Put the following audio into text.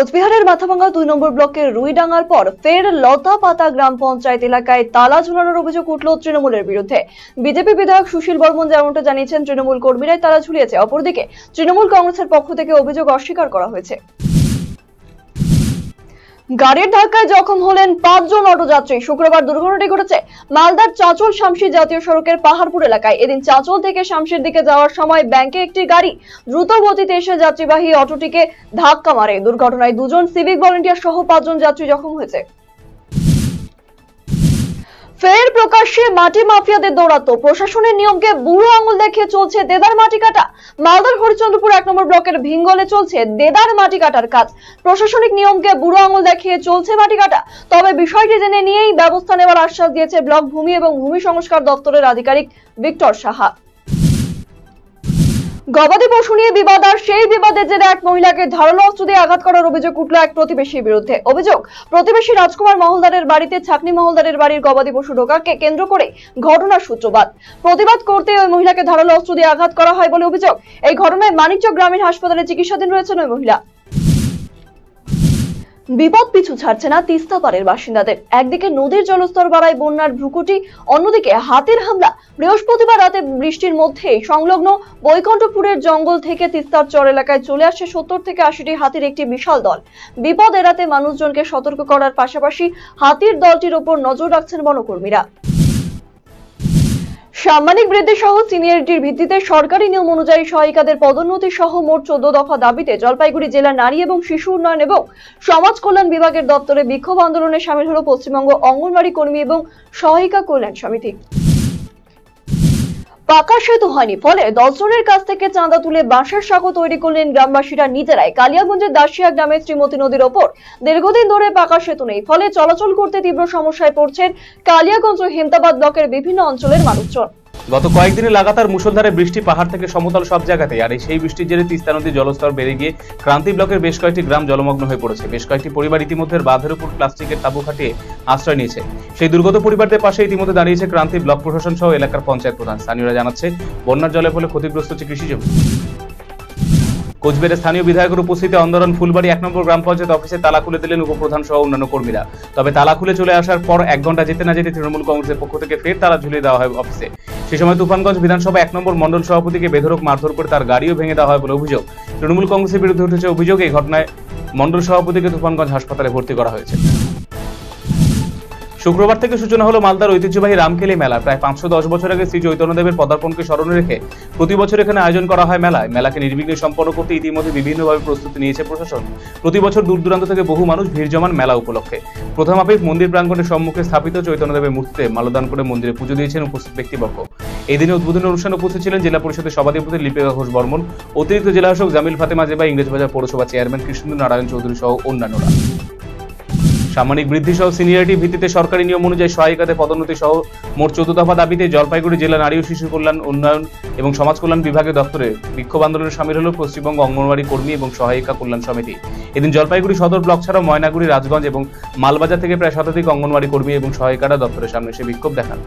কোচবিহারের মাথাভাঙ্গা 2 নম্বর ব্লকের রুইডাঙ্গার পর ফের লতাপাতা গ্রাম পঞ্চায়েত এলাকায় তালা ঝুলানোর অভিযোগ উঠল তৃণমূলের বিরুদ্ধে। বিজেপি বিধায়ক সুশীল বর্মন যেমনটা জানিয়েছেন, তৃণমূল কর্মীরাই তালা ঝুলিয়েছে। অপরদিকে তৃণমূল কংগ্রেসের পক্ষ থেকে অভিযোগ অস্বীকার করা হয়েছে। গাড়ির ধাক্কায় জখম হলেন 5 জন অটোযাত্রী। শুক্রবার দুর্ঘটনাটি ঘটেছে মালদার চাঁচল শামসি জাতীয় সড়কের পাহাড়পুর এলাকায়। এদিন চাঁচল থেকে শামসির দিকে যাওয়ার সময় ব্যাংকে একটি গাড়ি দ্রুত গতিতে এসে যাত্রীবাহী অটোটিকে ধাক্কা মারে। দুর্ঘটনায় 2 জন সিভিক ভলেন্টিয়ার সহ 5 জন যাত্রী জখম হয়েছে। ফের প্রকাশ্যে মাটি মাফিয়াদের দৌরাত্ম। প্রশাসনের নিয়মকে বুড়ো আঙুল দেখিয়ে চলছে দেদার মাটি কাটা। মালদার হরিচন্দ্রপুর 1 নম্বর ব্লকের ভিঙ্গলে চলছে দেদার মাটি কাটার কাজ। প্রশাসনিক নিয়মকে বুড়ো আঙুল দেখিয়ে চলছে মাটি কাটা। তবে বিষয়টি জেনে নিয়েই ব্যবস্থা নেওয়ার আশ্বাস দিয়েছে ব্লক ভূমি এবং ভূমি সংস্কার দপ্তরের আধিকারিক ভিক্টর সাহা। গবাদি পশু নিয়ে বিবাদ, আর সেই বিবাদের জেরে এক মহিলাকে ধারালো অস্ত্র দিয়ে আঘাত করার অভিযোগ উঠল এক প্রতিবেশীর বিরুদ্ধে। অভিযোগ, প্রতিবেশী রাজকুমার মহলদারের বাড়িতে ছাকনি মহলদারের বাড়ির গবাদি পশু ঢোকাকে কেন্দ্র করে ঘটনার সূত্রপাত। প্রতিবাদ করতে ওই মহিলাকে ধারালো অস্ত্র দিয়ে আঘাত করা হয় বলে অভিযোগ। এই ঘটনায় মানিকচক গ্রামীণ হাসপাতালে চিকিৎসাধীন রয়েছেন ওই মহিলা। বিপদ পিছু ছাড়ছে না তিস্তা পাড়ের বাসিন্দাদের। একদিকে নদীর জলস্তর বাড়ায় বন্যার ভ্রুকুটি, অন্যদিকে হাতির হামলা। বৃহস্পতিবার রাতে বৃষ্টির মধ্যে সংলগ্ন বৈকুণ্ঠপুরের জঙ্গল থেকে তিস্তার চর এলাকায় চলে আসে 70 থেকে 80টি হাতির একটি বিশাল দল। বিপদ এড়াতে মানুষজনকে সতর্ক করার পাশাপাশি হাতির দলটির ওপর নজর রাখছেন বনকর্মীরা। সাম্মানিক বৃদ্ধি সহ সিনিয়রিটির ভিত্তিতে সরকারি নিয়ম অনুযায়ী সহায়িকাদের পদোন্নতি সহ মোট 14 দফা দাবিতে জলপাইগুড়ি জেলা নারী এবং শিশু উন্নয়ন এবং সমাজ কল্যাণ বিভাগের দপ্তরে বিক্ষোভ আন্দোলনে সামিল হল পশ্চিমবঙ্গ অঙ্গনওয়াড়ি কর্মী এবং সহায়িকা কল্যাণ সমিতি। পাকা সেতু হয়নি, ফলে 10 জনের কাছ থেকে চাঁদা তুলে বাঁশের সাঁকো তৈরি করলেন গ্রামবাসীরা নিজেরাই। কালিয়াগঞ্জের দাসিয়া গ্রামে শ্রীমতী নদীর ওপর দীর্ঘদিন ধরে পাকা সেতু নেই, ফলে চলাচল করতে তীব্র সমস্যায় পড়ছেন কালিয়াগঞ্জ ও হেমতাবাদ ব্লকের বিভিন্ন অঞ্চলের মানুষজন। গত কয়েকদিনে লাগাতার মুষলধারে বৃষ্টি পাহাড় থেকে সমতল সব জায়গাতে, আর সেই বৃষ্টির জেরে তিস্তা নদীর জলস্তর বেড়ে গিয়ে ক্রান্তি ব্লকের বেশ কয়েকটি গ্রাম জলমগ্ন হয়ে পড়েছে। বেশ কয়েকটি পরিবার ইতিমধ্যে বাঁধের উপর প্লাস্টিকের তাঁবু খাটিয়ে আশ্রয় নিয়েছে। সেই দুর্গত পরিবারদের পাশে ইতিমধ্যে দাঁড়িয়েছে ক্রান্তি ব্লক প্রশাসন সহ এলাকার পঞ্চায়েত প্রধান। স্থানীয়রা জানাচ্ছে, বন্যার জলের ফলে ক্ষতিগ্রস্ত হচ্ছে কৃষি জমি। কোচবিহারের স্থানীয় বিধায়কের উপস্থিতিতে অন্দরন ফুলবাড়ি 1 নম্বর গ্রাম পঞ্চায়েত অফিসে তালা খুলে দিলেন উপপ্রধান সহ অন্যান্য কর্মীরা। তবে তালা খুলে চলে আসার পর 1 ঘন্টা যেতে না যেতে তৃণমূল কংগ্রেসের পক্ষ থেকে ফের তালা ঝুলিয়ে দেওয়া হয় অফিসে। সেই সময় তুফানগঞ্জ বিধানসভা 1 নম্বর মন্ডল সভাপতিকে বেধড়ক মারধর করে তার গাড়িও ভেঙে দেওয়া হয় বলে অভিযোগ। তৃণমূল কংগ্রেসের বিরুদ্ধে উঠেছে অভিযোগ, এই ঘটনায় মন্ডল সভাপতিকে তুফানগঞ্জ হাসপাতালে ভর্তি করা হয়েছে। শুক্রবার থেকে সূচনা হলো মালদার ঐতিহ্যবাহী রামকেলি মেলা। প্রায় 510 বছর আগে শ্রী চৈতন্যদেবের পদার্পণকে স্মরণে রেখে প্রতি বছর এখানে আয়োজন করা হয় মেলায়। মেলাকে নির্বিঘ্নে সম্পন্ন করতে ইতিমধ্যে বিভিন্নভাবে প্রস্তুতি নিয়েছে প্রশাসন। প্রতি বছর দূর দূরান্ত থেকে বহু মানুষ ভিড় জমান মেলা উপলক্ষে। প্রথম মাফিক মন্দির প্রাঙ্গণের সম্মুখে স্থাপিত চৈতন্যদেবের মূর্তিতে মাল্যদান করে মন্দিরে পুজো দিয়েছেন উপস্থিত ব্যক্তিবর্গ। এই দিনে উদ্বোধনী অনুষ্ঠানে উপস্থিত ছিলেন জেলা পরিষদের সভাধিপতি লিপিকা ঘোষ বর্মন, অতিরিক্ত জেলাশাসক জামিল ফাতেমা জেবা, ইংরেজবাজার পৌরসভা চেয়ারম্যান কৃষ্ণেন্দু নারায়ণ চৌধুরী সহ অন্যান্যরা। সাম্মানিক বৃদ্ধি সহ সিনিয়রিটি ভিত্তিতে সরকারি নিয়ম অনুযায়ী সহায়িকাদের পদোন্নতি সহ মোট 14 দফা দাবিতে জলপাইগুড়ি জেলা নারী ও শিশু কল্যাণ উন্নয়ন এবং সমাজ কল্যাণ বিভাগের দপ্তরে বিক্ষোভ আন্দোলনে সামিল হল পশ্চিমবঙ্গ অঙ্গনওয়াড়ি কর্মী এবং সহায়িকা কল্যাণ সমিতি। এদিন জলপাইগুড়ি সদর ব্লক ছাড়াও ময়নাগুড়ি, রাজগঞ্জ এবং মালবাজার থেকে প্রায় শতাধিক অঙ্গনওয়াড়ি কর্মী এবং সহায়িকারা দপ্তরের সামনে এসে বিক্ষোভ দেখান।